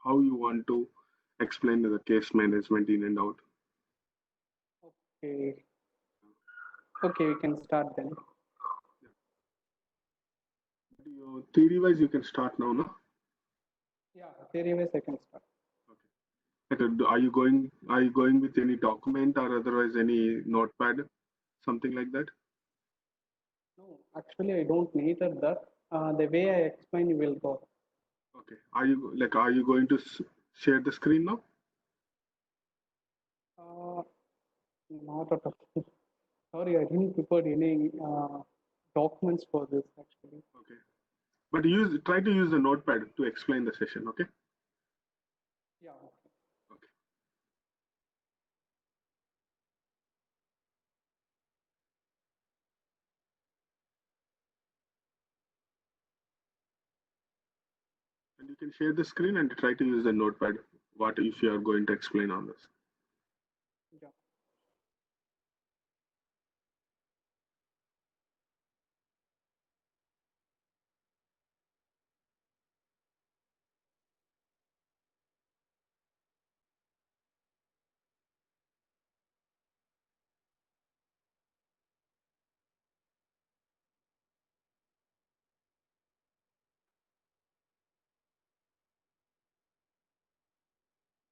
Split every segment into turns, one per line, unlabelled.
how you want to explain the case management in and out.
Okay. Okay, we can start then.
Your theory wise, you can start now, no?
Yeah, theory wise I can start.
Okay. Are you going with any document or otherwise any notepad, something like that?
No, actually I don't need that. The way I explain you will go.
Okay. Are you going to share the screen now?
Uh, Not at all. Sorry, I didn't prepare any documents for this actually.
Okay. But try to use the notepad to explain the session. Okay.
Yeah. Okay.
Okay. And you can share the screen and try to use the notepad. What if you are going to explain on this?
Yeah.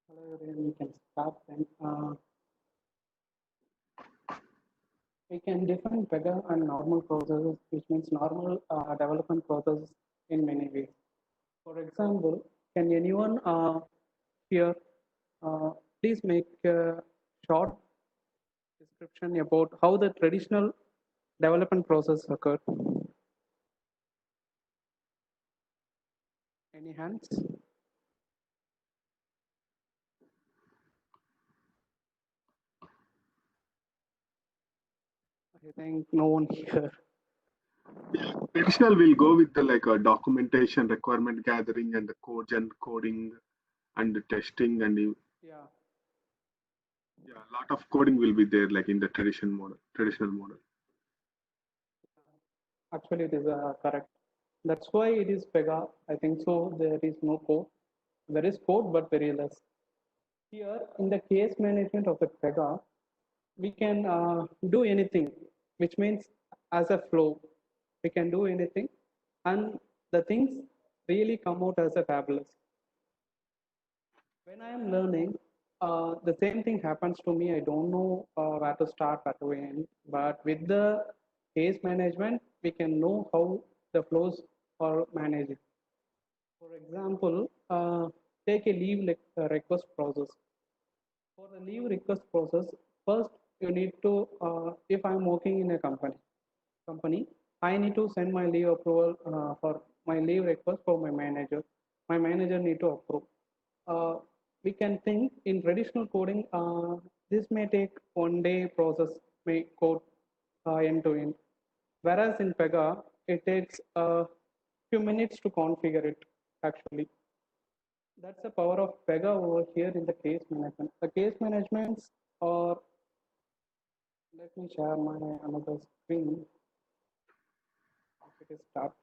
Hello, everyone. We can start then. We can define Pega and normal processes, which means normal development processes in many ways. For example, can anyone here please make a short description about how the traditional development process occurred? Any hands? I think no one here.
Yeah, traditional will go with the documentation, requirement gathering, and the coding and the testing
Yeah,
yeah, a lot of coding will be there like in the traditional model.
actually it is correct. That's why it is Pega. I think so. There is no code. There is code, but very less. Here, in the case management of a Pega, we can do anything, which means as a flow, we can do anything, and the things really come out as a fabulous. When I am learning, the same thing happens to me. I don't know where to start, where to end. But with the case management, we can know how the flows are managed. For example, take a request process. For the leave request process, first you need to, if I'm working in a company, I need to send my leave approval for my leave request for my manager. My manager need to approve. Uh, we can think in traditional coding, this may take 1 day process, may code end to end. Whereas in Pega, it takes a few minutes to configure it actually. That's the power of Pega over here in the case management. The case managements are, let me share my another screen if it is started.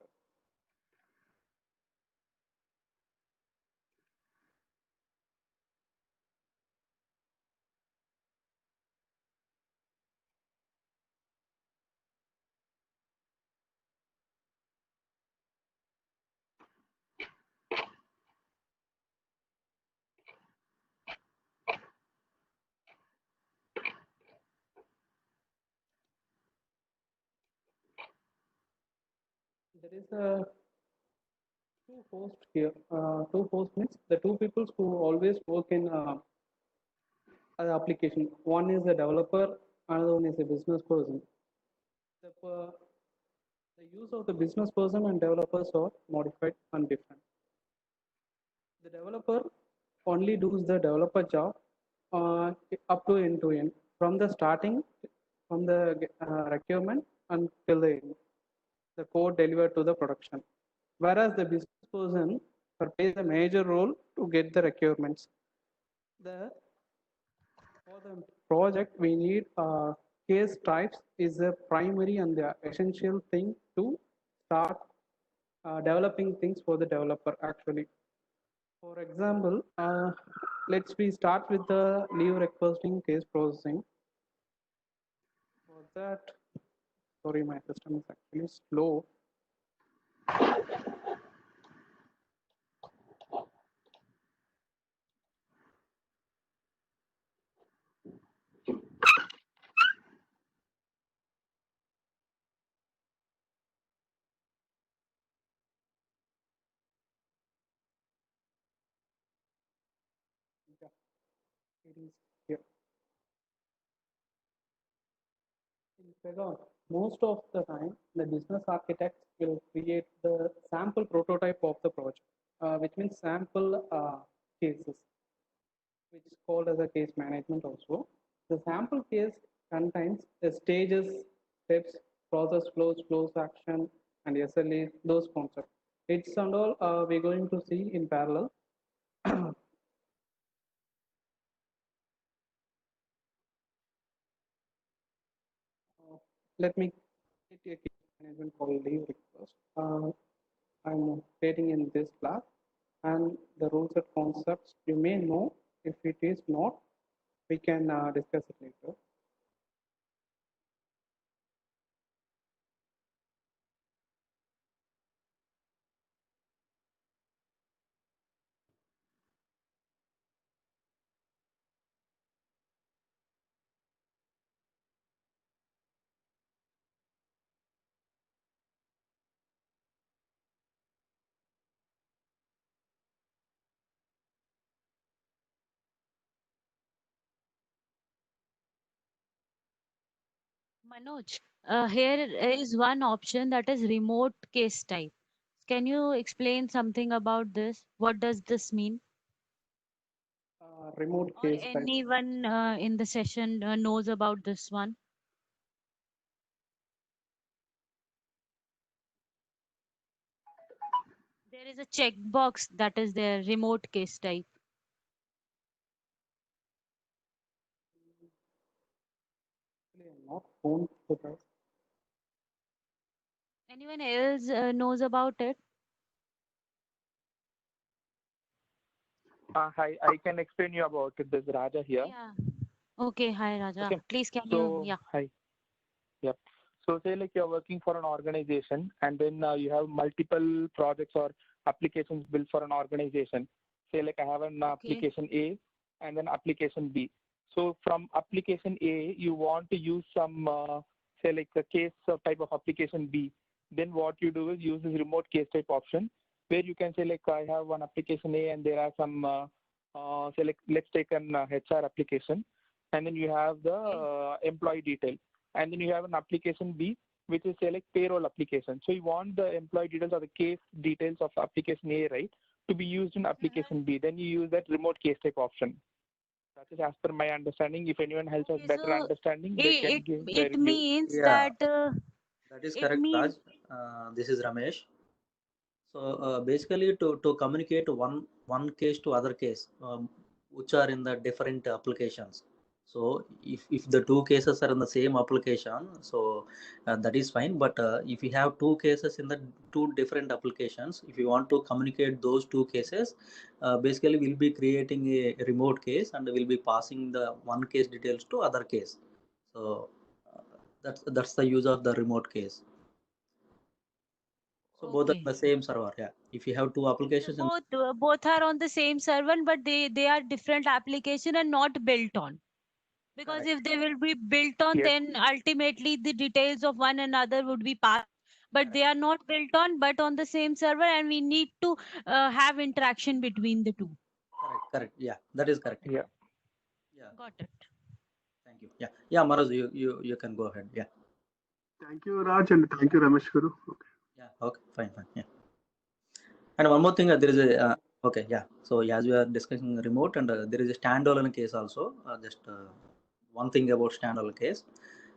There is a two hosts here. Two hosts means the two people who always work in an application. One is a developer, another one is a business person. The, the use of the business person and developers are modified and different. The developer only does the developer job up to end to end from the starting, from the requirement until the end, the code delivered to the production. Whereas the business person plays a major role to get the requirements. The For the project, we need case types is the primary and the essential thing to start developing things for the developer actually. For example, let's we start with the leave requesting case processing. For that, sorry, my system is actually slow. Yeah, it is here. In Pega, most of the time, the business architects will create the sample prototype of the project, which means sample cases, which is called as a case management also. The sample case contains the stages, steps, process flows, flows action, and SLA, those concepts. It's and all we're going to see in parallel. Let me create a case management for leave request. I'm creating in this class, and the rules and concepts you may know. If it is not, we can discuss it later.
Manoj, here is one option that is remote case type. Can you explain something about this? What does this mean?
Remote
Or
case type.
anyone in the session knows about this one? There is a checkbox that is there, remote case type.
Actually, I'm not phone to that.
Anyone else knows about it?
Hi, I can explain you about it. This is Raja here.
Yeah. Okay, hi Raja.
Okay.
Please can you?
So,
Yeah.
hi. Yep. So, say like you're working for an organization and then you have multiple projects or applications built for an organization. Say like I have an
Okay.
application A and then application B. So, from application A, you want to use some, say like a case type of application B. Then what you do is use this remote case type option where you can say like I have one application A and there are some, say like let's take an HR application and then you have the
Okay.
employee detail and then you have an application B, which is say like payroll application. So you want the employee details or the case details of application A, right, to be used in application B. Then you use that remote case type option. That is as per my understanding. If anyone else has
Okay,
better
so
understanding, they
it
can
it,
give their
it
view.
means
Yeah,
that
that is
it
correct, Raj.
means
This is Ramesh. So basically, to communicate one case to other case, which are in the different applications. So if the two cases are in the same application, so that is fine. But if you have two cases in the two different applications, if you want to communicate those two cases, basically we'll be creating a remote case and we'll be passing the one case details to other case. So that's the use of the remote case. So both are
okay.
the same server. Yeah. If you have two
So
applications,
both are on the same server, but they are different application and not built on. Because
correct.
if they will be built on,
Yes.
then ultimately the details of one another would be passed. But
Correct.
they are not built on, but on the same server, and we need to have interaction between the two.
Correct. Correct. Yeah. That is correct.
Yeah.
Yeah.
Got it.
Thank you. Yeah. Yeah. Maraz, you can go ahead. Yeah.
Thank you, Raj, and thank you, Ramesh Guru. Okay.
Yeah. Okay. Fine. Fine. Yeah. And one more thing, there is a okay. Yeah. So as we are discussing remote, and there is a standalone case also. Just one thing about standalone case.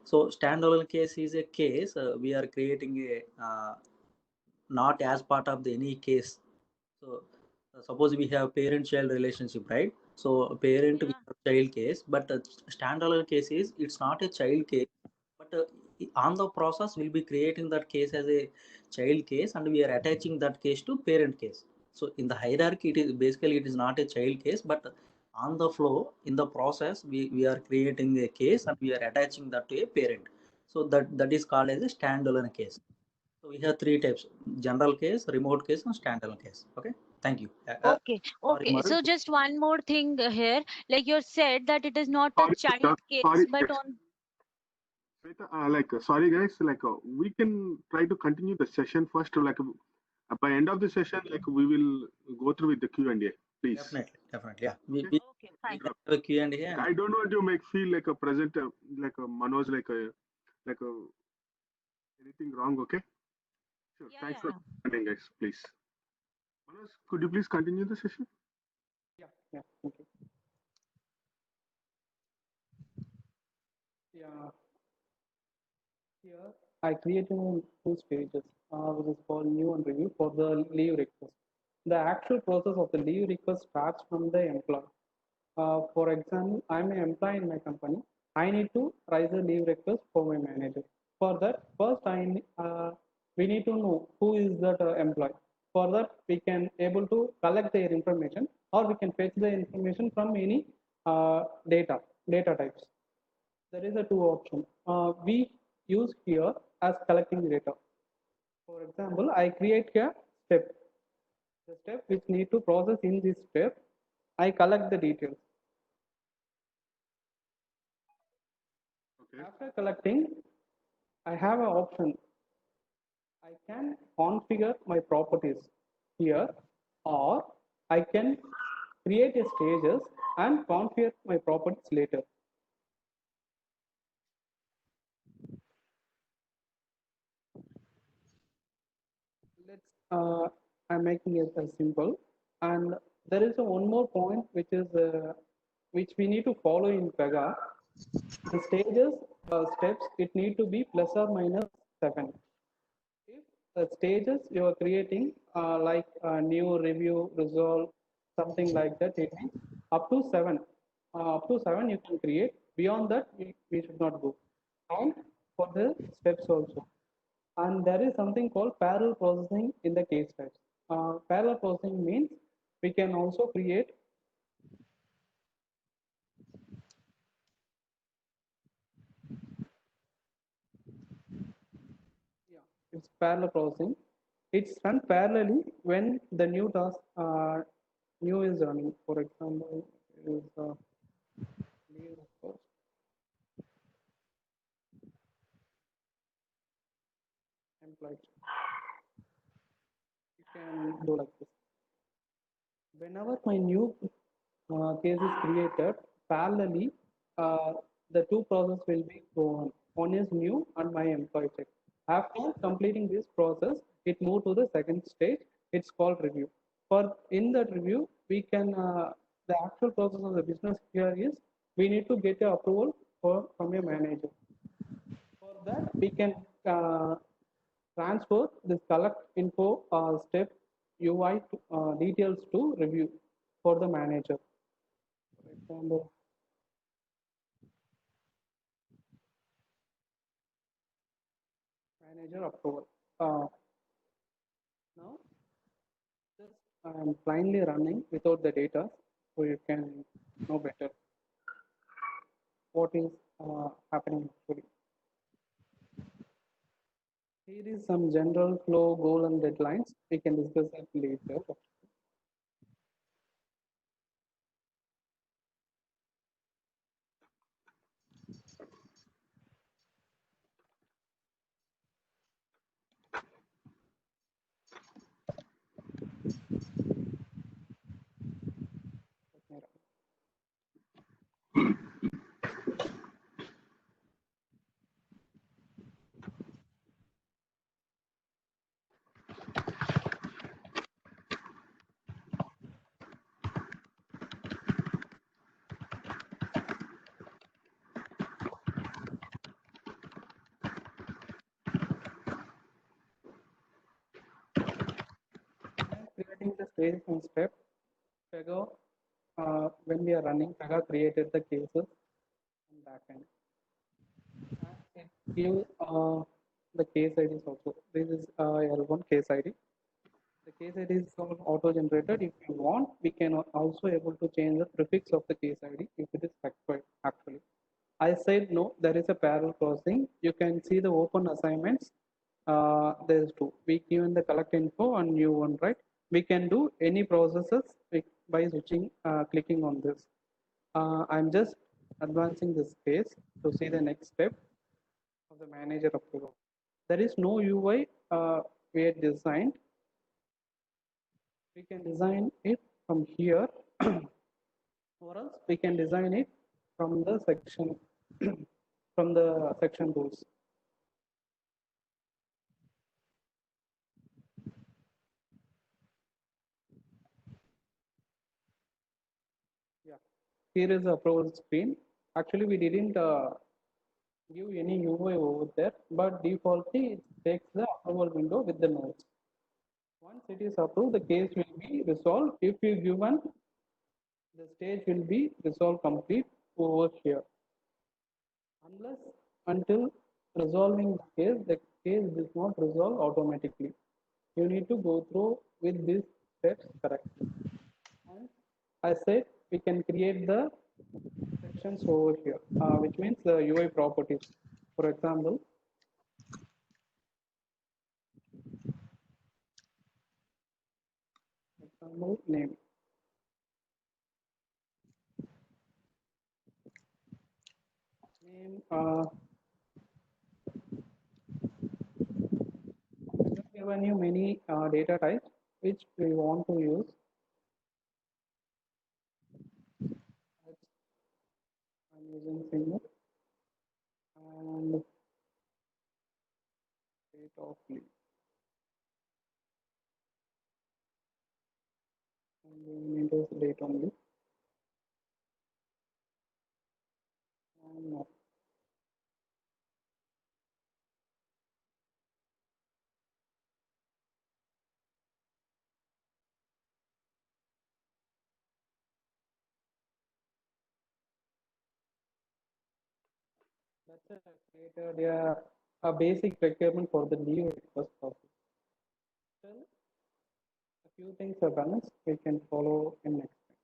So standalone case is a case we are creating a not as part of the any case. So suppose we have parent-child relationship, right? So parent we
Yeah.
have child case, but standalone case is it's not a child case, but on the process we'll be creating that case as a child case, and we are attaching that case to parent case. So in the hierarchy, it is basically it is not a child case, but on the flow in the process, we are creating a case and we are attaching that to a parent. So that is called as a standalone case. So we have three types: general case, remote case, and standalone case. Okay, thank you.
Okay,
Sorry,
okay.
Maru.
So just one more thing here. Like you said that it is not a
Sorry,
child case,
sorry,
but on
Shweta, sorry guys, we can try to continue the session first. By end of the session, we will go through with the Q&A, please.
Definitely. Yeah.
Okay.
okay,
We
fine.
can have a Q&A and
I don't want to make feel like a presenter, Manoj, like a anything wrong. Okay. Sure.
Yeah,
Thanks
yeah,
for attending, guys. Please, Manoj, could you please continue the session?
Yeah, yeah, okay. Yeah, here I created two stages, which is called new and review for the leave request. The actual process of the leave request starts from the employee. For example, I'm an employee in my company. I need to raise a leave request for my manager. For that, first we need to know who is that employee. For that, we can able to collect their information, or we can fetch the information from any data types. There is a two option. We use here as collecting the data. For example, I create a step. The step which need to process in this step, I collect the details.
Okay.
After collecting, I have an option. I can configure my properties here, or I can create a stages and configure my properties later. Let's I'm making it as simple, and there is a one more point which is which we need to follow in Pega. The stages steps it need to be plus or minus 7. If the stages you are creating like new, review, resolve, something like that, it means up to 7. Up to 7 you can create. Beyond that, we should not go. And for the steps also. And there is something called parallel processing in the case types. Parallel processing means we can also create. Yeah, it's parallel processing. It's run parallelly when the new task new is running. For example, is leave request employee. You can do like this. Whenever my new case is created, parallelly the two process will be go on. One is new and my employee check. After completing this process, it move to the second stage. It's called review. For in that review, we can the actual process of the business here is we need to get a approval from a manager. For that, we can transfer this collect info step UI details to review for the manager. For example, manager approval. Now, just I am blindly running without the data, so you can know better what is happening actually. Here is some general flow, goal, and deadlines. We can discuss that later. Creating the stages and steps. Pega, when we are running, Pega created the cases and backend. And it gives the case IDs also. This is L1 case ID. The case ID is called auto-generated. If you want, we can also able to change the prefix of the case ID if it is required actually. I said no, there is a parallel processing. You can see the open assignments. There's two. We given the collect info and new one, right? We can do any processes by switching, clicking on this. I'm just advancing this case to see the next step of the manager approval. There is no UI we had designed. We can design it from here, or else we can design it from the section from the section rules. Yeah, here is the approval screen. Actually, we didn't give any UI over there, but defaultly it takes the approval window with the nodes. Once it is approved, the case will be resolved. If you given, the stage will be resolved complete over here. Unless until resolving the case does not resolve automatically. You need to go through with these steps correctly. And I said we can create the sections over here, which means the UI properties. For example, name. Name. We have given you many data types which we want to use. I'm using single and date of leave. And we need this date only. And no. That's created a basic requirement for the leave request process. Still, a few things are balanced. We can follow in next time.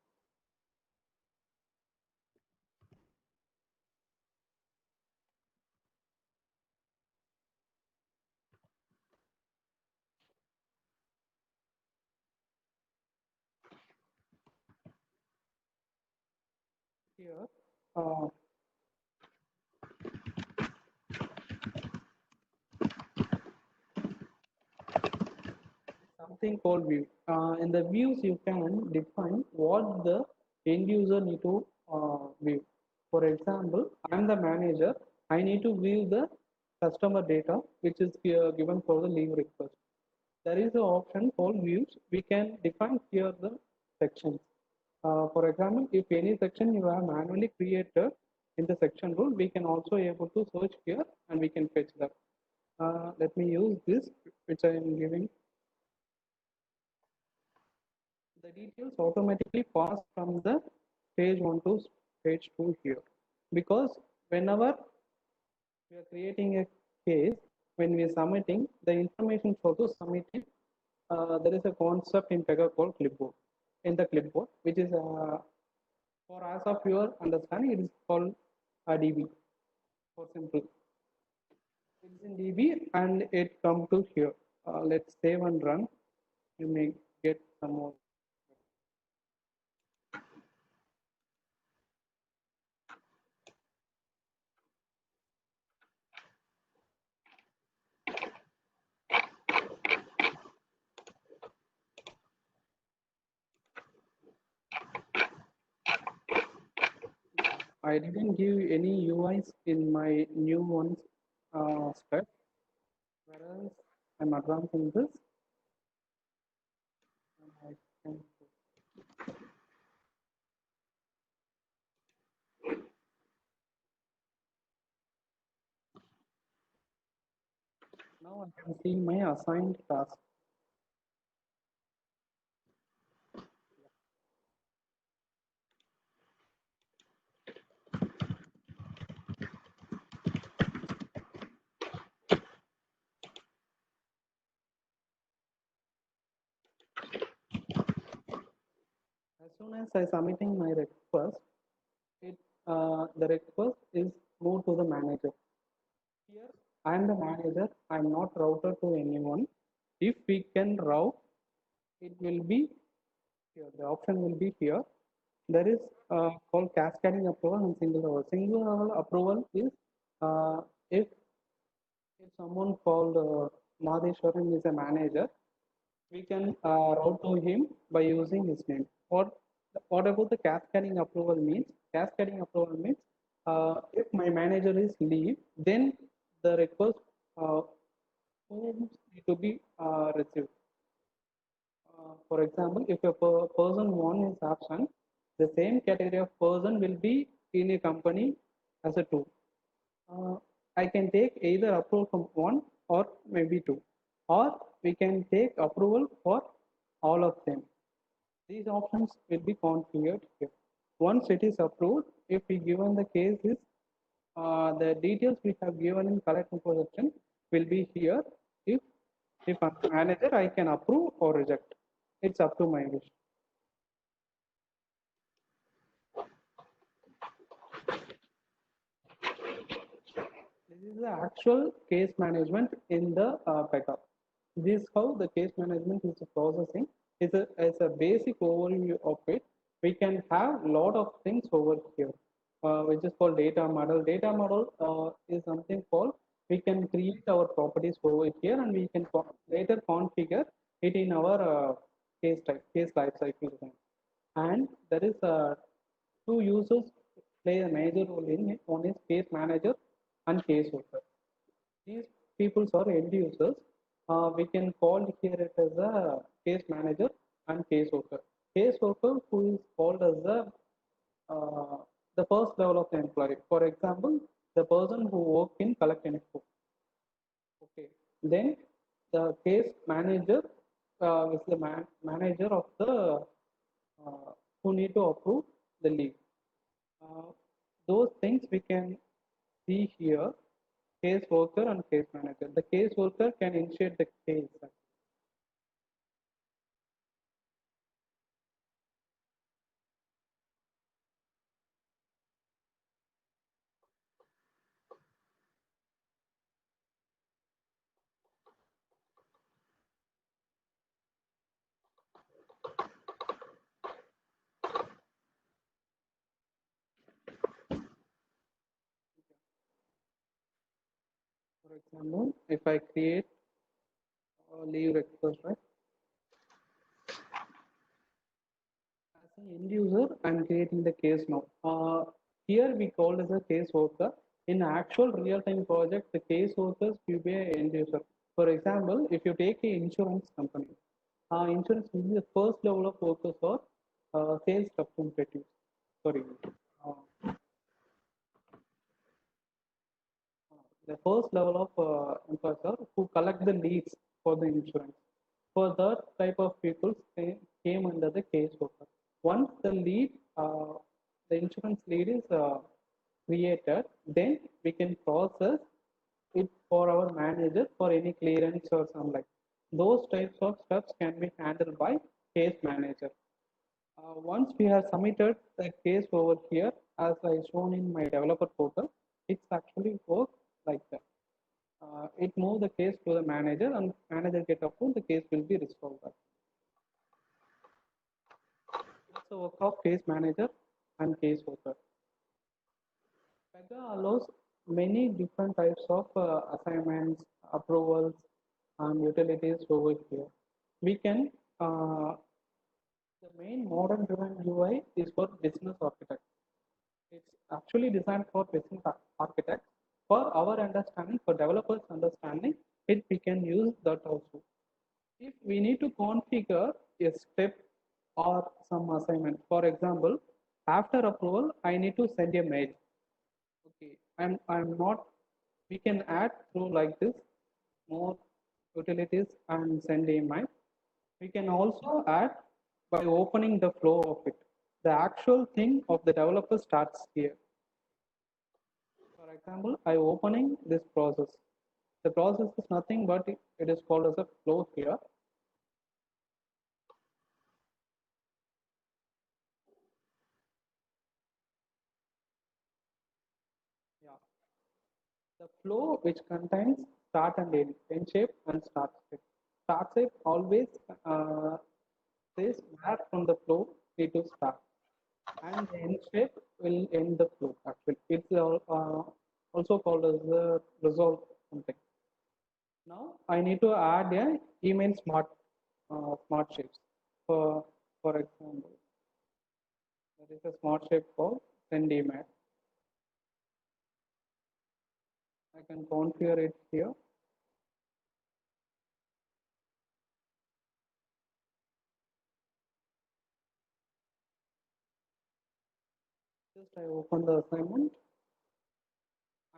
Here, something called view. In the views, you can define what the end user need to view. For example, I'm the manager. I need to view the customer data, which is here given for the leave request. There is an option called views. We can define here the sections. For example, if any section you have manually created in the section rule, we can also able to search here and we can fetch that. Let me use this, which I am giving. The details automatically pass from the stage 1 to stage 2 here, because whenever we are creating a case, when we are submitting, the information for to submit it, there is a concept in Pega called clipboard. In the clipboard, which is for as of your understanding, it is called a DB for simple. It's in DB and it come to here. Let's save and run. You may get some more. I didn't give any UIs in my new ones step, whereas I'm advancing this. And I can now I can see my assigned task. soon as I submitting my request, the request is moved to the manager. Here, I am the manager. I am not routed to anyone. If we can route, it will be here. The option will be here. There is called cascading approval and single level. Single level approval is if someone called Madheshwaran is a manager, we can route to him by using his name. What about the cascading approval means? Cascading approval means if my manager is leave, then the request forms need to be received. For example, if a person one is absent, the same category of person will be in a company as a two. I can take either approval from one or maybe two, or we can take approval for all of them. These options will be configured here. Once it is approved, if we given the case is the details we have given in collect info section will be here. If I'm a manager, I can approve or reject. It's up to my wish. This is the actual case management in the backup. This is how the case management is processing. It's a basic overview of it. We can have a lot of things over here, which is called data model. Data model is something called we can create our properties over here and we can later configure it in our case life cycle design. And there is two users play a major role in it. One is case manager and case worker. These people are end users. We can call here it as a case manager and case worker. Case worker who is called as the first level of the employee. For example, the person who work in collect info. Okay. Then the case manager is the manager of the who need to approve the leave. Those things we can see here, case worker and case manager. The case worker can initiate the case. For example, if I create a leave request, right? As an end user, I'm creating the case now. Here we call as a case worker. In actual real-time project, the case workers will be an end user. For example, if you take an insurance company, insurance will be the first level of workers or sales representatives. Sorry. Uh, the first level of employees are who collect the leads for the insurance. For that type of people came under the case worker. Once the insurance lead is created, then we can process it for our manager for any clearance or some like. Those types of steps can be handled by case manager. Once we have submitted the case over here, as I shown in my developer portal, it's actually works like that. It move the case to the manager and manager get approved, the case will be resolved. It's the work of case manager and case worker. Pega allows many different types of assignments, approvals, and utilities over here. We can the main modern driven UI is for business architects. It's actually designed for business architects. For our understanding, for developers' understanding, we can use that also. If we need to configure a step or some assignment, for example, after approval, I need to send a mail. Okay, I'm not. We can add through like this more utilities and send email. We can also add by opening the flow of it. The actual thing of the developer starts here. For example, I opening this process. The process is nothing but it is called as a flow here. The flow which contains start and end shape and start shape. Start shape always says where from the flow need to start, and the end shape will end the flow. Actually, it's also called as the resolve something. Now I need to add a email smart shapes. For example, there is a smart shape called send email. I can configure it here. Just I open the assignment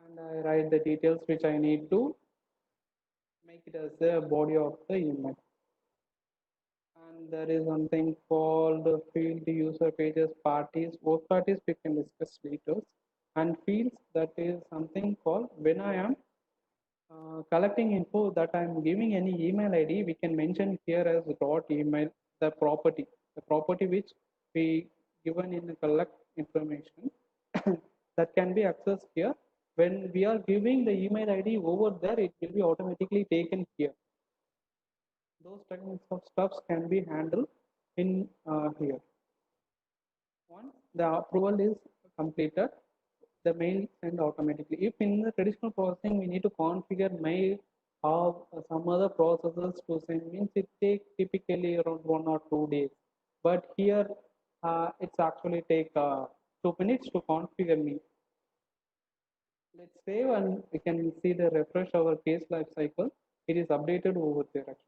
and I write the details which I need to make it as the body of the email. And there is something called field user pages parties. Both parties we can discuss later. And fields, that is something called when I am collecting info that I am giving any email ID, we can mention here as dot email the property which we given in the collect information that can be accessed here. When we are giving the email ID over there, it will be automatically taken here. Those types of stuffs can be handled in here. Once the approval is completed, the mail send automatically. If in the traditional processing we need to configure mail or some other processes to send, means it takes typically around 1 or 2 days. But here it's actually take 2 minutes to configure mail. Let's save and we can see the refresh our case life cycle. It is updated over there actually.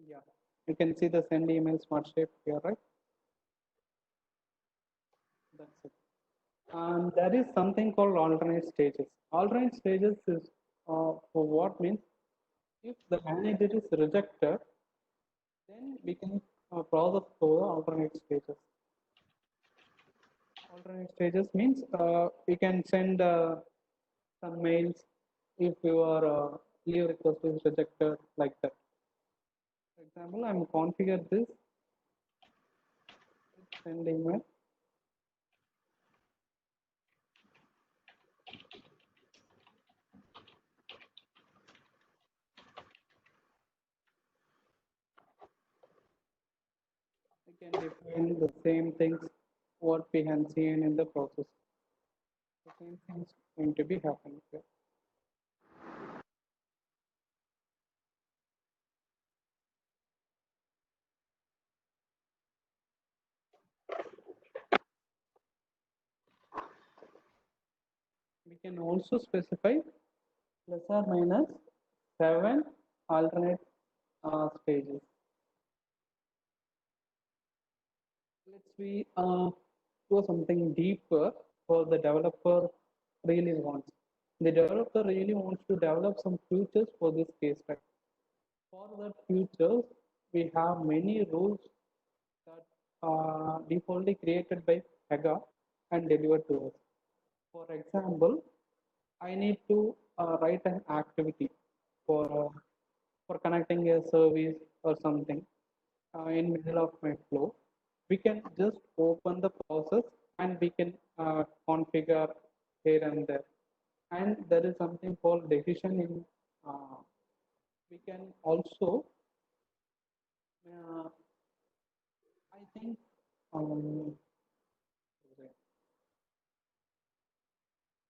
Yeah, you can see the send email smart shape here, right? That's it. And there is something called alternate stages. Alternate stages is for what means if the manager is rejected, then we can process for alternate stages. Alternate stages means we can send some mails if your leave request is rejected like that. For example, I'm configure this send email. We can define the same things what we have seen in the process. The same things going to be happening here. We can also specify plus or minus 7 alternate stages. Let's we go something deeper for the developer really wants. The developer really wants to develop some features for this case type. For that features, we have many rules that are defaultly created by Pega and delivered to us. For example, I need to write an activity for connecting a service or something in middle of my flow. We can just open the process and we can configure here and there. And there is something called decision in. We can also, I think, um,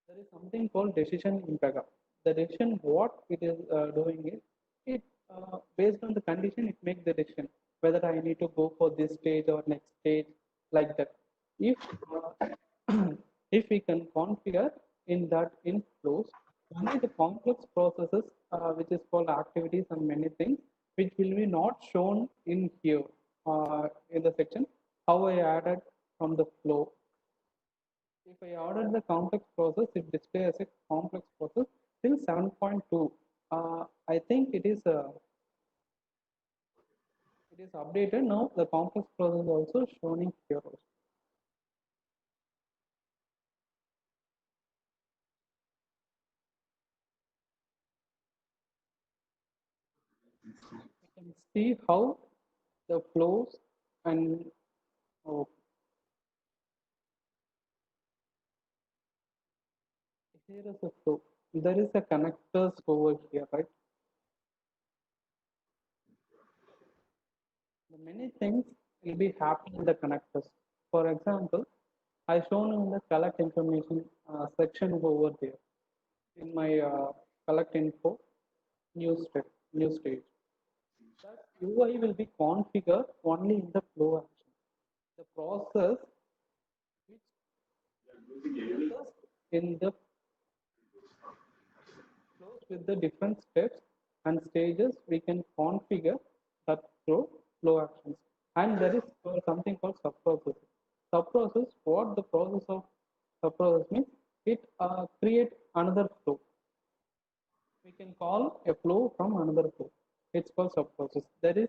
there is something called decision in Pega. The decision, what it is doing is, it based on the condition, it makes the decision whether I need to go for this stage or next stage, like that. If if we can configure in that in flows, only the complex processes, which is called activities and many things, which will be not shown in here in the section. How I added from the flow. If I order the complex process, it displays as a complex process till 7.2. I think it is updated now. The complex process is also shown in here also. You can see how the flows and oh, here is a flow. There is a connectors over here, right? The many things will be happening in the connectors. For example, I shown in the collect information section over there in my collect info new stage. That UI will be configured only in the flow action. The process which uses in the flows with the different steps and stages, we can configure that flow actions. And there is something called subprocess. Subprocess, what the process of subprocess means, it create another flow. We can call a flow from another flow. It's called subprocess. There is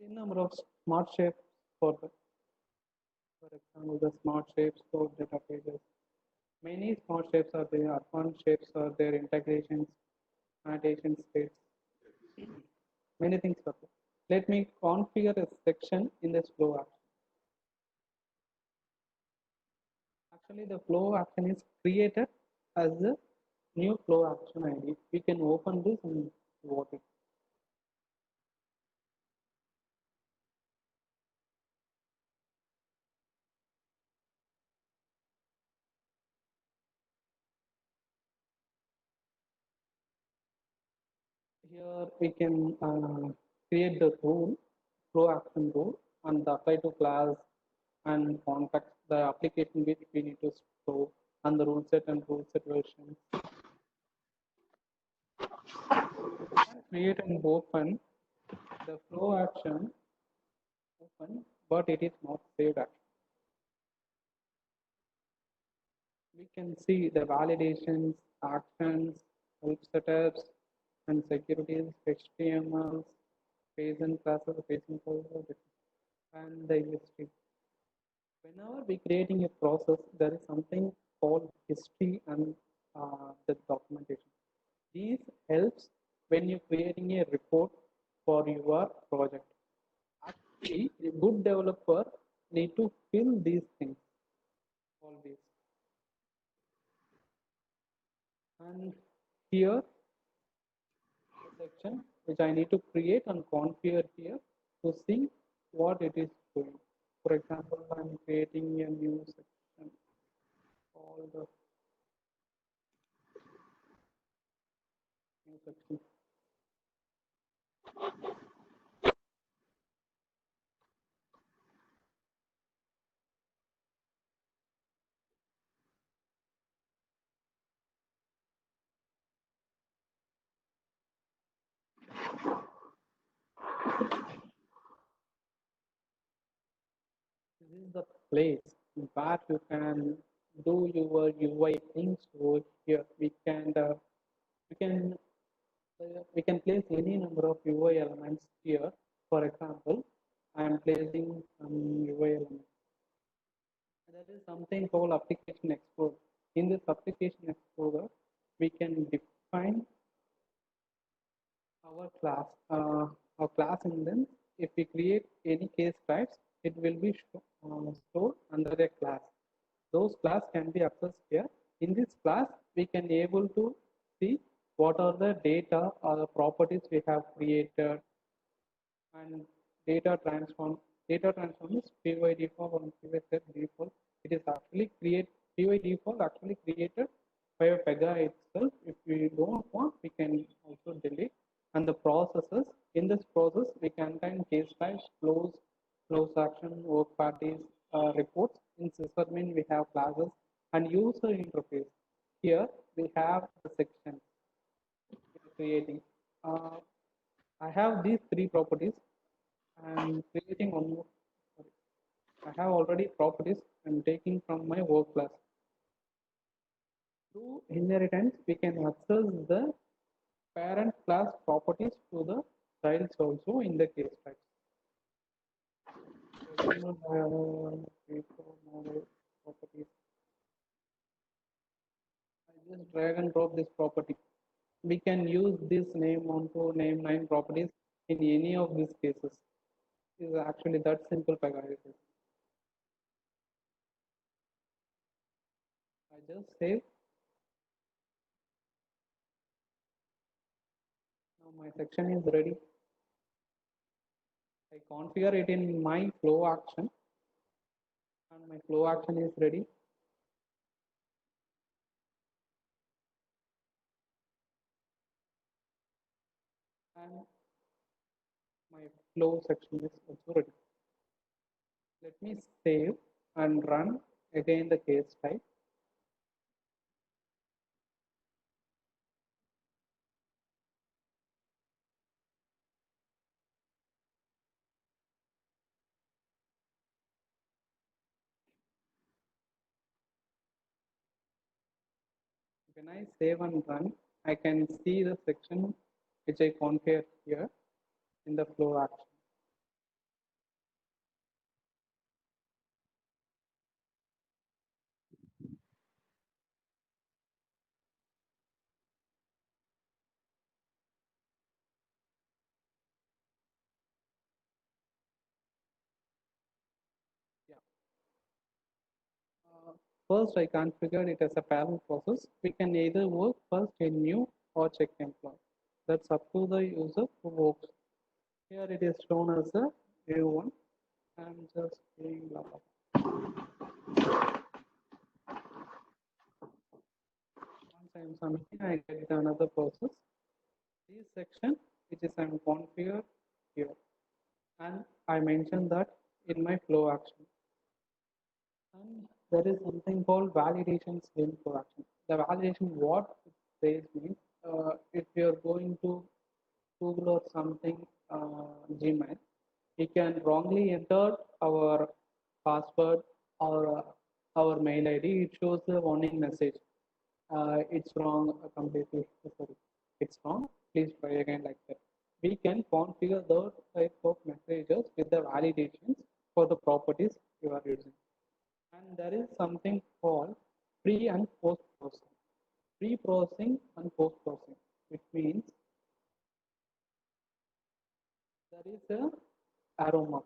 a number of smart shapes for that. For example, the smart shapes for data pages. Many smart shapes are there, advanced shapes are there, integrations, annotation states. Many things are there. Let me configure a section in this flow action. Actually, the flow action is created as a new flow action ID. We can open this and vote it. Here we can create the rule, flow action rule, and apply to class and context the application which we need to store, and the rule set and rule set version. Create and open the flow action open, but it is not saved action. We can see the validations, actions, help setups, and securities, HTML, phase and classes, phasing classes, and the history. Whenever we creating a process, there is something called history and the documentation. These helps when you're creating a report for your project. Actually, a good developer need to fill these things always. And here the section which I need to create and configure here to see what it is doing. For example, I'm creating a new section called the new section. This is the place where you can do your UI things over here. We can we can place any number of UI elements here. For example, I am placing some UI elements. There is something called application explorer. In this application explorer, we can define our class instance. If we create any case types, it will be stored under a class. Those class can be accessed here. In this class, we can able to see what are the data or the properties we have created, and data transform. Data transform is py default and py set default. It is actually py default actually created by a Pega itself. If we don't want, we can also delete. And the processes, in this process, we can contain case types, flows action, work parties, reports. In sysadmin, we have classes and user interface. Here we have the section creating. I have these three properties. I'm creating one more. Sorry. I have already properties I'm taking from my work class. Through inheritance, we can access the parent class properties to the childs also in the case types. For example, model properties. I just drag and drop this property. we can use this name onto name nine properties in any of these cases. Is actually that simple pedagogy. I just save. Now my section is ready. I configure it in my flow action, and my flow action is ready. And my flow section is also ready. Let me save and run again the case type. When I save and run, I can see the section which I configure here in the flow action. Yeah. First, I configured it as a parallel process. We can either work first in new or check employee. That's up to the user who works. Here it is shown as a view one. I'm just doing blah blah. Once I'm submitting, I get another process. This section, which is I'm configured here, and I mentioned that in my flow action. And there is something called validations in production. The validation, what it says means, if you're going to Google or something, Gmail, we can wrongly enter our password or our mail ID. It shows the warning message. It's wrong completely. Sorry, it's wrong. Please try again like that. We can configure those type of messages with the validations for the properties you are using. And there is something called pre and post processing. Pre processing and post processing, which means there is a arrow mark.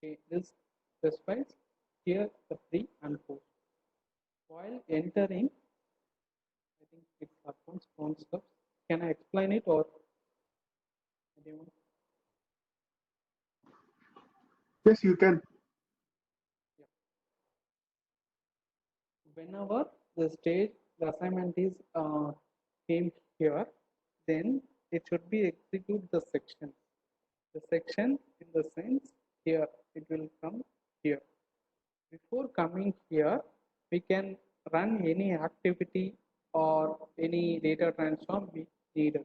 Okay, this specifies here the pre and post. While entering, I think it's advanced concepts. Can I explain it or anyone?
Yes, you can.
Yeah. Whenever the stage, the assignment is came here, then it should be execute the section. The section in the sense here, it will come here. Before coming here, we can run any activity or any data transform we needed.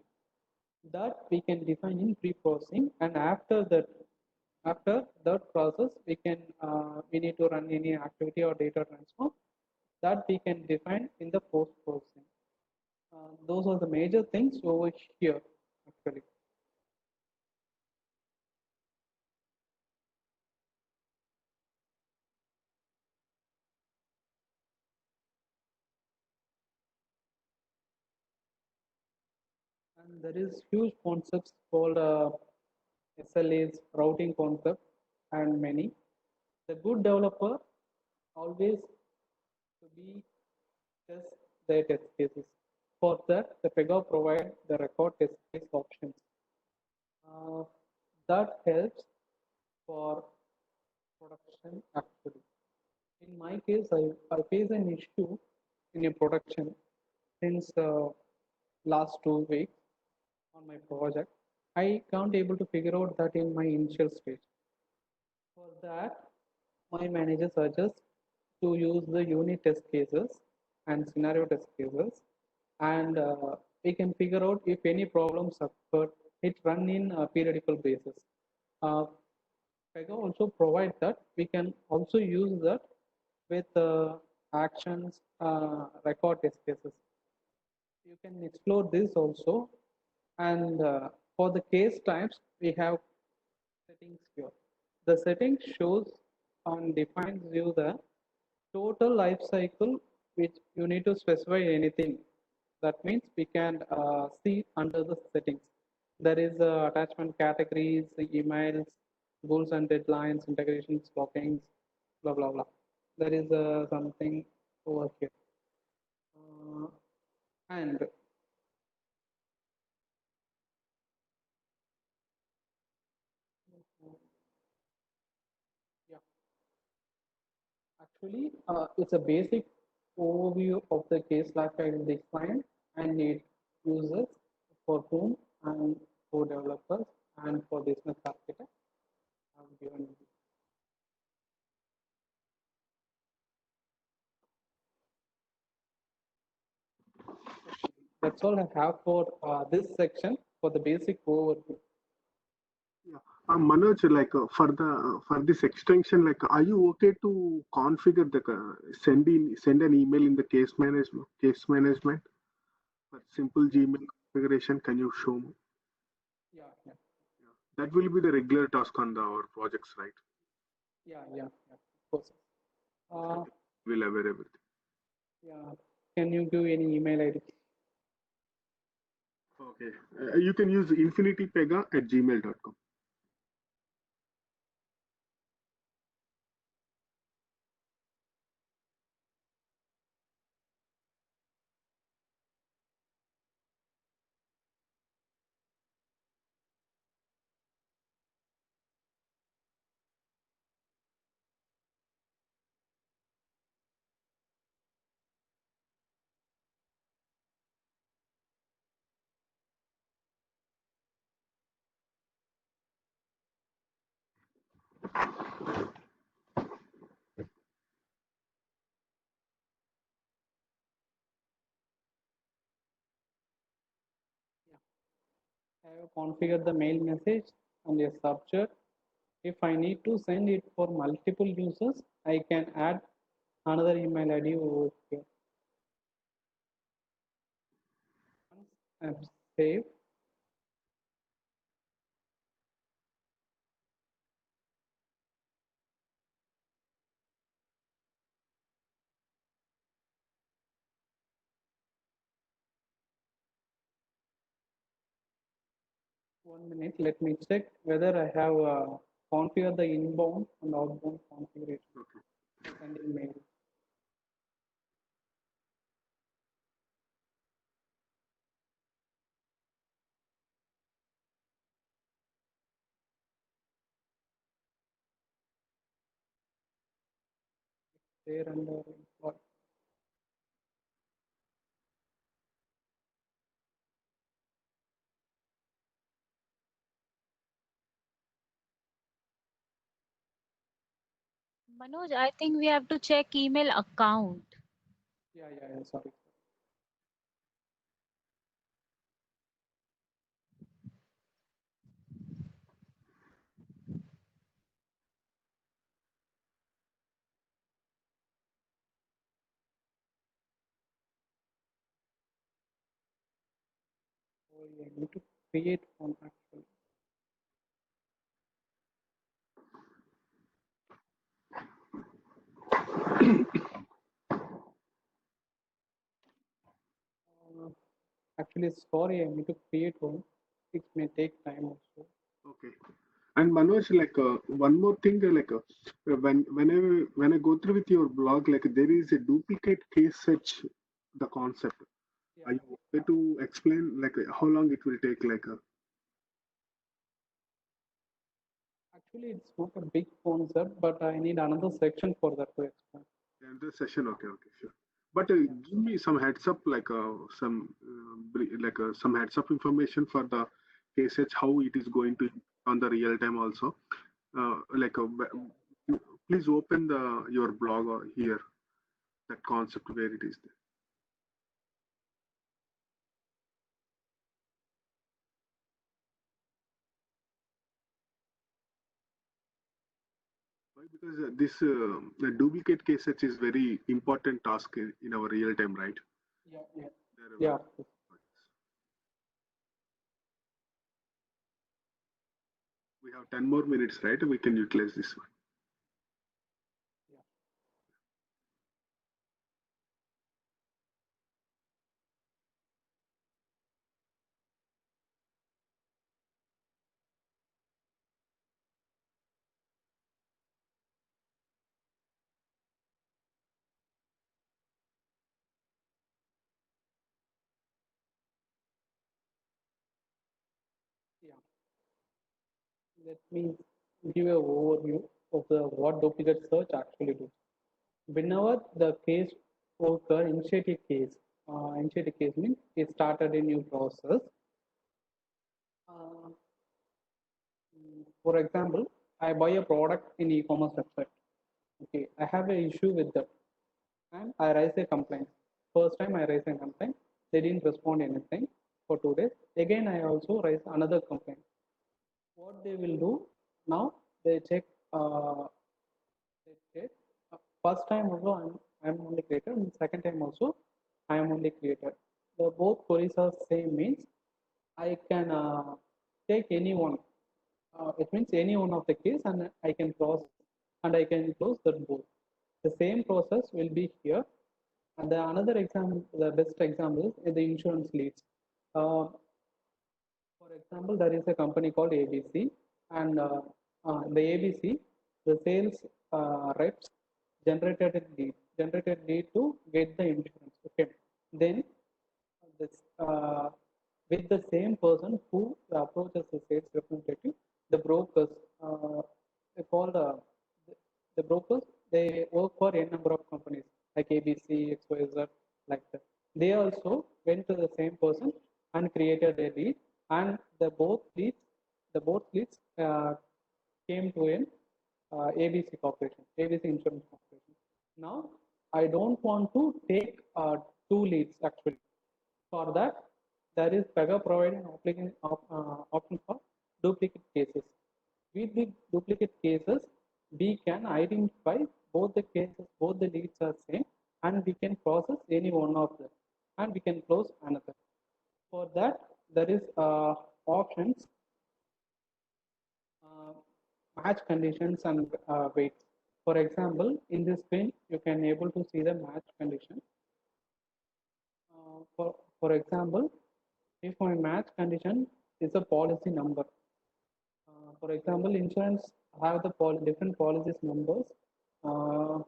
That we can define in pre-processing, and after that process, we need to run any activity or data transform that we can define in the post-processing. Those are the major things over here actually. And there is huge concepts called SLAs, routing concept, and many. The good developer always to be test their test cases. For that, the Pega provide the record test case options. That helps for production actually. In my case, I face an issue in a production since last 2 weeks on my project. I can't able to figure out that in my initial stage. For that, my manager suggests to use the unit test cases and scenario test cases, and we can figure out if any problems occur. It run in a periodical basis. Pega also provides that we can also use that with actions record test cases. You can explore this also, and for the case types we have settings here. The setting shows and defines you the total life cycle, which you need to specify anything. That means we can see under the settings. There is attachment categories, emails, goals and deadlines, integrations, blockings, blah blah blah. There is something over here, and yeah, actually, it's a basic overview of the case lifecycle defined and it uses for whom and for developers and for business architects. I've given you. That's all I have for this section for the basic overview.
Yeah. Manoj, like for this extension, like, are you okay to configure the send an email in the case management for simple Gmail configuration? Can you show me?
Yeah, yeah,
That will be the regular task on our projects, right?
yeah. Of course. Uh,
We'll aware everything.
yeah. Can you give any email ID?
Okay. You can use infinitypega@gmail.com.
I have configured the mail message and a subject. If I need to send it for multiple users, I can add another email ID over here. Once I've saved, 1 minute, let me check whether I have configured the inbound and outbound configuration for sending mail. There under what?
Manoj, I think we have to check email account.
Yeah, sorry. Oh, yeah, I need to create one actually. Actually, sorry, I need to create one. It may take time also.
Okay. And Manoj, like one more thing, when I go through with your blog, like there is a duplicate case search, the concept. Are
Yeah.
you okay to explain like how long it will take?
Actually, it's not a big concept, but I need another section for that to explain.
The session? Okay, sure. But give me some heads up, like some heads up information for the case search, how it is going to on the real time also. Please open the your blog or here that concept where it is there. Why? Because this the duplicate case search is very important task in our real time, right?
Yeah.
There
Yeah.
we have 10 more minutes, right? We can utilize this one.
Let me give an overview of what duplicate search actually do. Whenever the case occur, initiate a case means it started a new process. Uh, for example, I buy a product in e-commerce website. Okay, I have an issue with that, and I raise a complaint. First time I raise a complaint, they didn't respond anything for 2 days. Again, I also raise another complaint. What they will do now? They check. They check. First time also I'm only creator, and second time also I am only creator. The both queries are same means I can take any one. It means any one of the case, and I can close and I can close that both. The same process will be here. And the another example, the best example is the insurance leads. For example, there is a company called ABC, and the ABC, the sales reps generated lead to get the insurance. Okay, then this with the same person who approaches the sales representative, the brokers, they call the brokers. They work for a number of companies like ABC, XYZ, like that. They also went to the same person and created a lead, and the both leads came to an ABC Corporation, ABC Insurance Corporation. Now, I don't want to take two leads actually. For that, there is Pega providing option for duplicate cases. With the duplicate cases, we can identify both the cases, both the leads are same, and we can process any one of them, and we can close another. For that, there is options, match conditions and weights. For example, in this screen, you can able to see the match condition. For example, if my match condition is a policy number, for example, insurance have the different policies numbers, uh,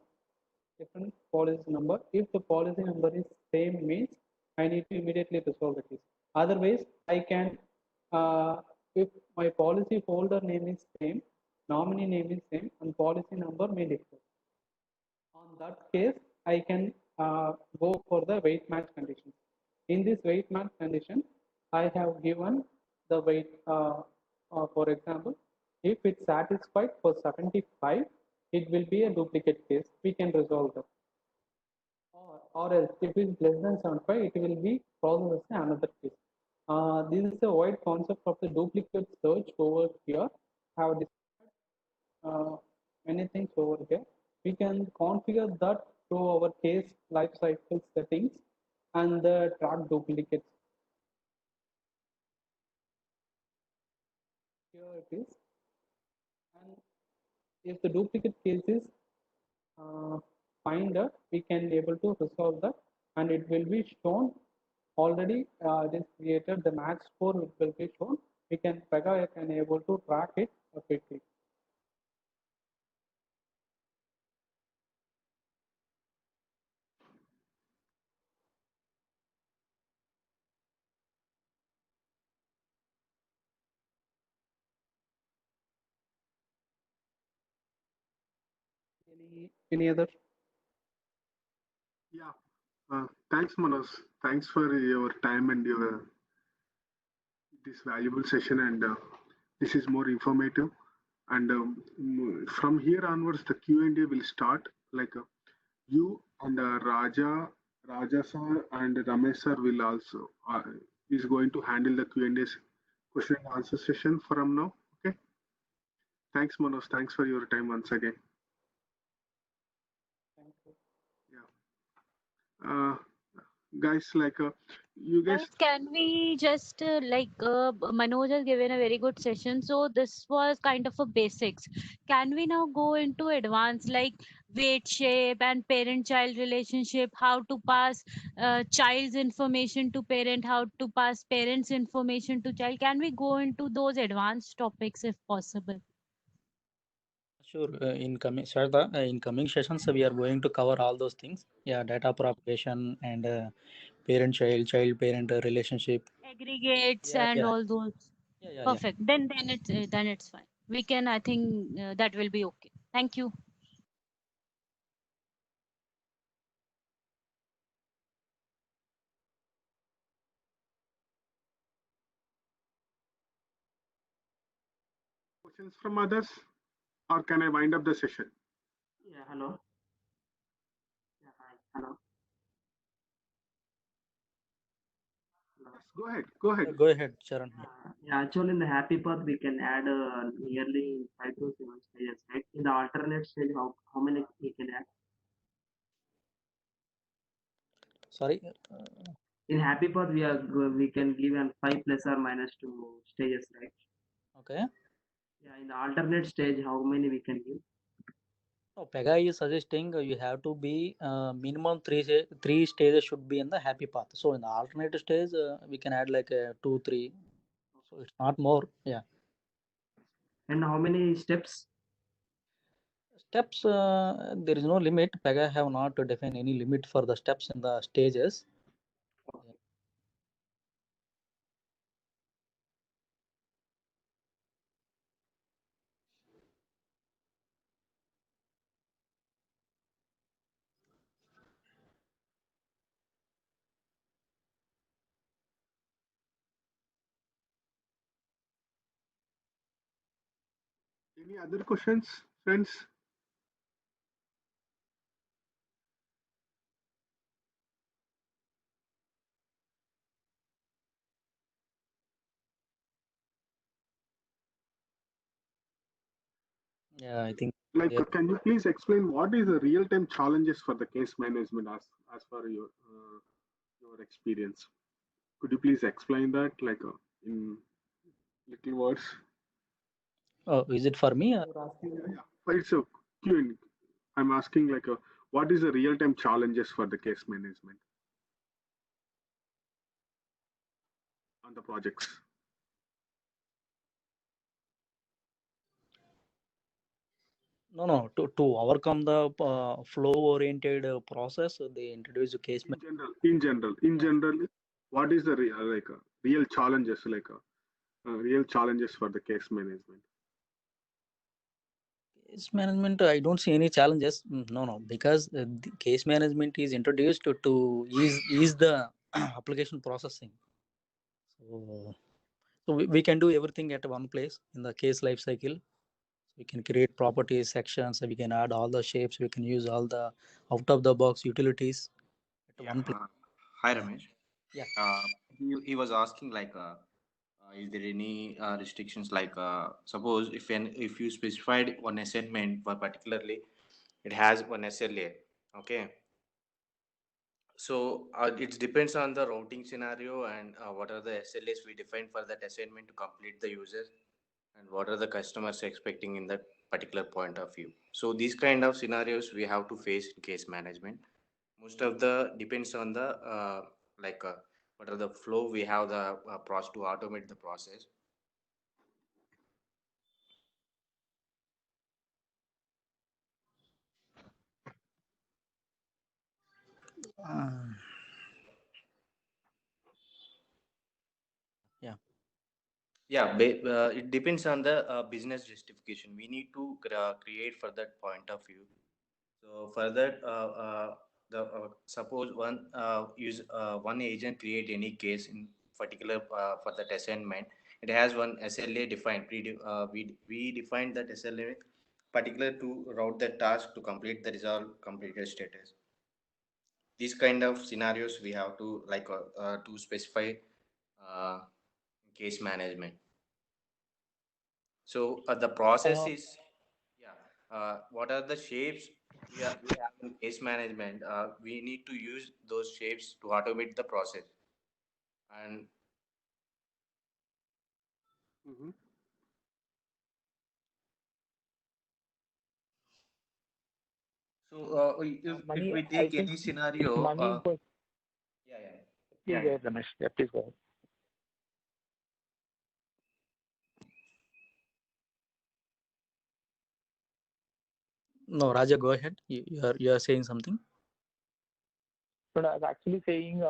different policy number. If the policy number is same means I need to immediately resolve the case. Otherwise, I can, if my policy holder name is same, nominee name is same, and policy number may differ. On that case, I can go for the weight match condition. In this weight match condition, I have given the weight, for example, if it's satisfied for 75, it will be a duplicate case. We can resolve that. Or else, if it's less than 75, it will be processed as another case. This is a wide concept of the duplicate search over here. I have described many things over here. We can configure that through our case lifecycle settings and the track duplicates. Here it is. And if the duplicate case is find that, we can be able to resolve that, and it will be shown already. It is created, the match score will be shown. We can Pega can able to track it quickly. Any other?
Yeah. Thanks, Manoj. Thanks for your time and your this valuable session, and this is more informative. And from here onwards, the Q&A will start. Like you and Raja sir and Ramesh sir will also is going to handle the Q&A question and answer session from now. Okay. Thanks, Manoj. Thanks for your time once again.
Thank you.
Yeah. Guys, like you guys.
Guys, can we just Manoj has given a very good session, so this was kind of a basics. Can we now go into advanced, like weight, shape, and parent-child relationship? How to pass child's information to parent? How to pass parents' information to child? Can we go into those advanced topics if possible?
Sure. In coming Shraddha, in coming sessions, we are going to cover all those things. Yeah, data propagation and parent-child, child-parent relationship.
Aggregates
Yeah,
and
yeah,
all those.
yeah.
Perfect. Then it's fine. we can, I think that will be okay. Thank you.
Questions from others, or can I wind up the session?
Yeah, hello. Yeah, hi. Hello. Hello.
Yes, go ahead. Go ahead.
Go ahead, Charan.
Yeah, actually, in the happy path, we can add nearly 5 to 7 stages, right? In the alternate stage, how many we can add?
Sorry.
In happy path, we can give an 5 ± 2 stages, right?
Okay.
Yeah, in the alternate stage, how many we can give?
So Pega is suggesting you have to be minimum three stages should be in the happy path. So in the alternate stage, we can add like 2, 3. So it's not more. Yeah.
And how many steps?
Steps, there is no limit. Pega have not defined any limit for the steps in the stages.
Any other questions, friends?
Yeah, I think.
Like,
Yeah.
can you please explain what is the real-time challenges for the case management as per your experience? Could you please explain that, like, in little words?
Oh, is it for me?
You're asking me?
Yeah, but it's a Q&A. I'm asking like, what is the real-time challenges for the case management on the projects?
No. To overcome the flow-oriented process, they introduce a case.
In general, what is the real challenges, real challenges for the case management?
Case management, I don't see any challenges. No, because the case management is introduced to ease the application processing. So we can do everything at one place in the case life cycle. We can create properties, sections, we can add all the shapes, we can use all the out of the box utilities at one place.
Hi, Ramesh.
Yeah.
He was asking like, is there any restrictions like, suppose if you specified one assignment for particularly, it has one SLA, okay. So it depends on the routing scenario and what are the SLAs we define for that assignment to complete the user, and what are the customers expecting in that particular point of view. So these kind of scenarios we have to face in case management. Most of the depends on the what are the flow we have the process to automate the process. It depends on the business justification we need to create for that point of view. So for that, the suppose one agent create any case in particular for that assignment. It has one SLA defined. We define that SLA particular to route the task to complete the resolve completed status. These kind of scenarios we have to to specify uh, case management. So the process is what are the shapes we have in case management? We need to use those shapes to automate the process. And so if we take any scenario,
Please go ahead, Ramesh. Yeah, please go ahead.
No, Raja, go ahead. You are saying something.
But I was actually saying,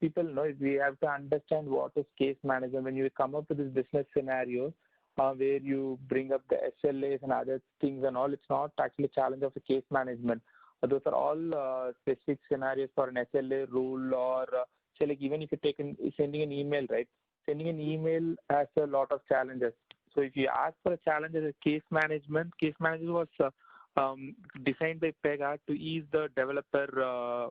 people know we have to understand what is case management. When you come up with this business scenario, where you bring up the SLAs and other things and all. It's not actually a challenge of the case management. Those are all specific scenarios for an SLA rule, or say like even if you take sending an email, right? Sending an email has a lot of challenges. So if you ask for a challenge as a case management was designed by Pega to ease the developer.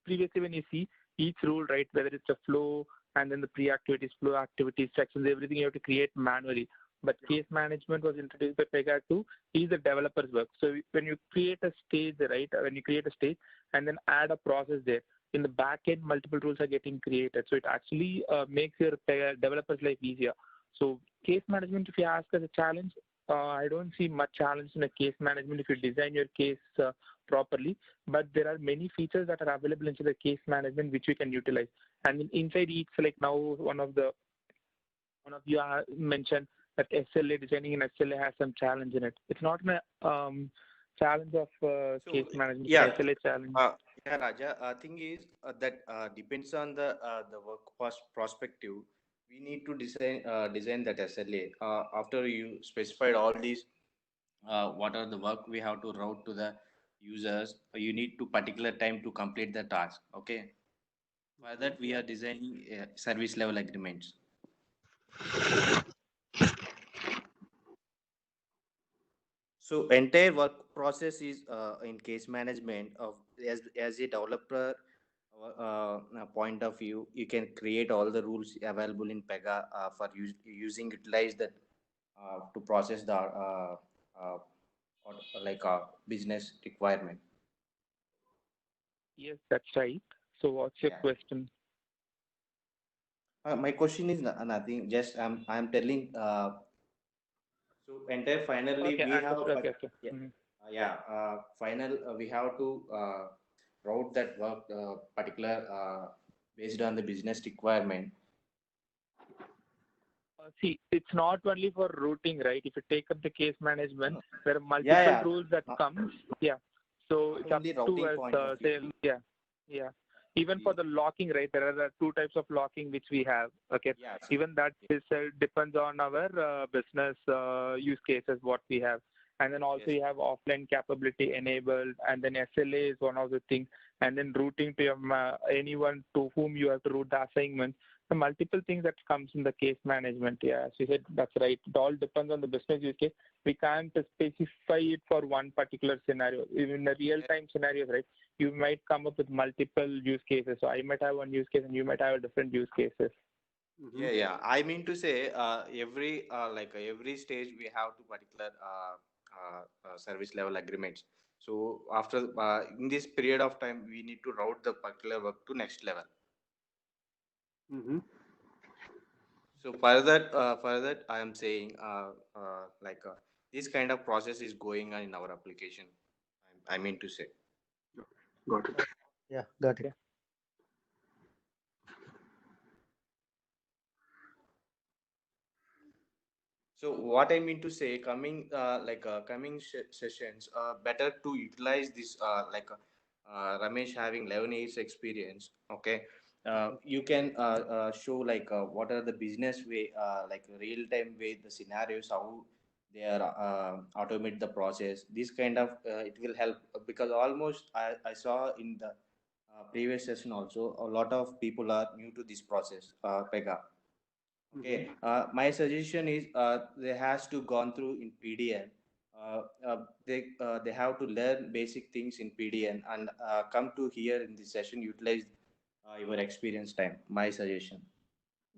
Previously, when you see each rule, right, whether it's a flow and then the pre-activities, flow activities, sections, everything you have to create manually. But case management was introduced by Pega to ease the developer's work. So when you create a stage, right, when you create a stage and then add a process there, in the back end, multiple rules are getting created. So it actually makes your developer's life easier. So case management, if you ask as a challenge, I don't see much challenge in a case management if you design your case properly. But there are many features that are available into the case management which we can utilize. And inside each, like now one of you mentioned that SLA, designing an SLA has some challenge in it. It's not a challenge of case management.
Yeah,
SLA challenge.
yeah, Raja. Thing is that depends on the work perspective. We need to design that SLA. After you specified all these, what are the work we have to route to the users. You need to particular time to complete the task. Okay. For that, we are designing service level agreements. So entire work process is in case management of as a developer point of view, you can create all the rules available in Pega for utilize that to process the like a business requirement.
Yes, that's right. So what's your question?
My question is nothing. Just I'm telling. So entire finally
Okay,
we have
okay.
yeah, final we have to route that work particular based on the business requirement.
See, it's not only for routing, right? If you take up the case management, there are multiple rules that come. Yeah. So it's up to us. Say, even for the locking, right? There are two types of locking which we have. Okay.
Yeah,
even that is, depends on our business use cases what we have. And then also you have offline capability enabled, and then SLA is one of the things, and then routing to your, anyone to whom you have to route the assignment. The multiple things that comes in the case management. Yeah, as you said, that's right. It all depends on the business use case. We can't specify it for one particular scenario. Even in the real-time scenarios, right? You might come up with multiple use cases. So I might have one use case, and you might have a different use cases.
Yeah. I mean to say, every every stage we have to particular service level agreements. So after in this period of time, we need to route the particular work to next level. So for that, I am saying this kind of process is going on in our application. I mean to say.
Got it.
Yeah, got it.
So what I mean to say, coming sessions, better to utilize this Ramesh having 11 years experience. Okay, you can show what are the business way, like real time way, the scenarios how they are automate the process. This kind of it will help because almost I saw in the previous session also a lot of people are new to this process, Pega. Okay, my suggestion is they has to gone through in PDN. They have to learn basic things in PDN and come to here in this session utilize your experience time. My suggestion.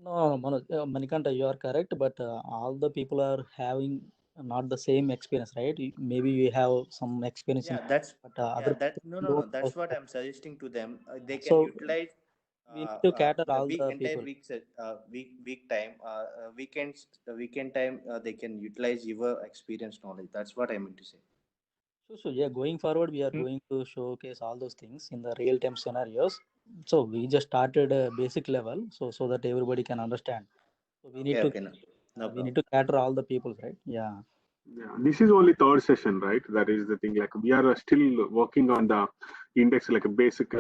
No, Manoj, Manikanta, you are correct, but all the people are having not the same experience, right? Maybe you have some experience in,
That's
but other
no. That's what I'm suggesting to them. They can
So
utilize
we need to cater
the
all the
entire
people.
week time weekends the weekend time they can utilize your experience knowledge. That's what I meant to say.
So yeah, going forward, we are going to showcase all those things in the real-time scenarios. So we just started a basic level, so that everybody can understand. So we need to we need to cater all the people, right? Yeah.
Yeah, this is only third session, right? That is the thing. Like we are still working on the index, like a basic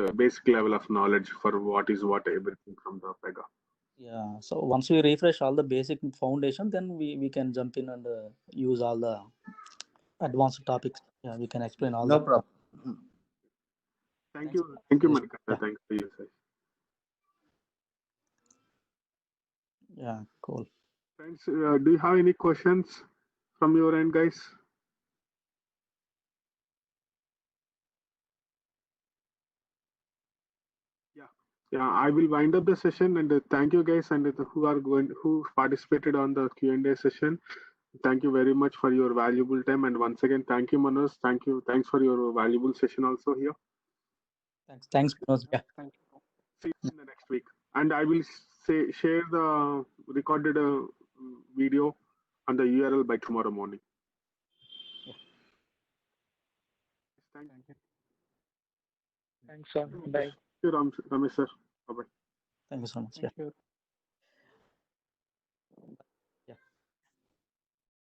level of knowledge for what is what everything from the Pega.
Yeah. So once we refresh all the basic foundation, then we can jump in and use all the advanced topics. Yeah, we can explain all
No
the.
problem.
Thank
Thanks.
you,
Yes.
Manikanta.
Yeah.
Thanks for your side.
Yeah. Cool.
Friends, do you have any questions from your end, guys? Yeah, I will wind up the session and thank you guys and who participated on the Q&A session. Thank you very much for your valuable time, and once again, thank you, Manoj. Thanks for your valuable session also here.
Thanks. Thanks, Manoj. Yeah.
Thank you.
See you in the next week, and I will share the recorded video on the URL by tomorrow morning. Thank you.
Thanks, sir. Bye.
Ramesh sir. Bye bye.
Thank you so much.
Thank
Yeah.
you.